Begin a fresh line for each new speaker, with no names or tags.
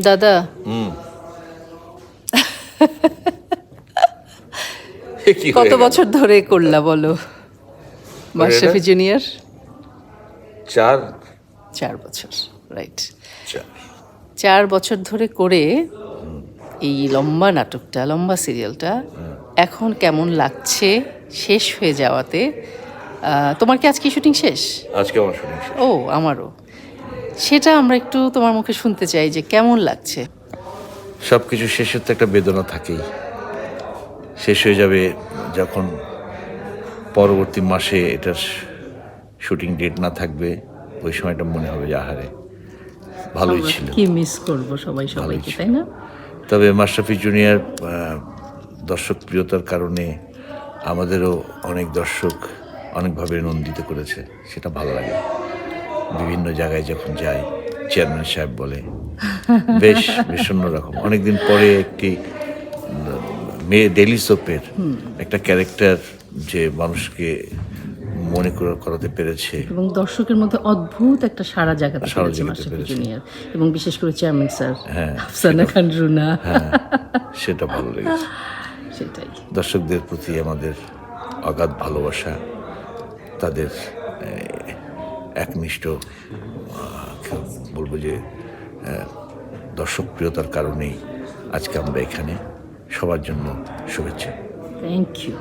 দাদা,
কি
কত বছর ধরে করলা বলো মাশরাফি জুনিয়র?
4
বছর, রাইট।
4
4 বছর ধরে করে এই লম্বা নাটকটা, লম্বা সিরিয়ালটা এখন কেমন লাগছে শেষ হয়ে যাওয়াতে? তোমার কি আজকে শুটিং শেষ?
আজকে আমার শুটিং শেষ।
ও, আমারও। সেটা আমরা একটু তোমার মুখে শুনতে চাই যে কেমন লাগছে।
সব কিছু শেষের তো একটা বেদনা থাকেই। শেষ হয়ে যাবে যখন পরবর্তী মাসে এটার শুটিং ডেট না থাকবে, ওই সময়টা মনে হবে যে আহারে ভালোই
আমরা
ছিল।
কি মিস করব সবাই সবাইকে, তাই না?
তবে মাশরাফি জুনিয়র দর্শক প্রিয়তার কারণে আমাদেরও অনেক দর্শক অনেকভাবে নন্দিত করেছে, সেটা ভালো লাগে। বিভিন্ন জায়গায় যখন যাই চেয়ারম্যান সাহেব বলে বেশ বেশ অন্যরকম। অনেকদিন পরে একটি মেয়ে ডেইলি সোপের একটা ক্যারেক্টার যে মানুষকে মনে করাতে পেরেছে,
এবং দর্শকের মধ্যে অদ্ভুত একটা সারা জায়গাতে পেরেছে মাশরাফি জুনিয়র, এবং বিশেষ করে চেয়ারম্যান স্যার, আফসানা খান রুনা।
সেটা ভালো লেগেছে।
সেটাই।
দর্শকদের প্রতি আমাদের অগাধ ভালোবাসা, তাদের একনিষ্ঠ বলবো যে দর্শক প্রিয়তার কারণেই আজকে আমরা এখানে। সবার জন্য শুভেচ্ছা।
Thank you.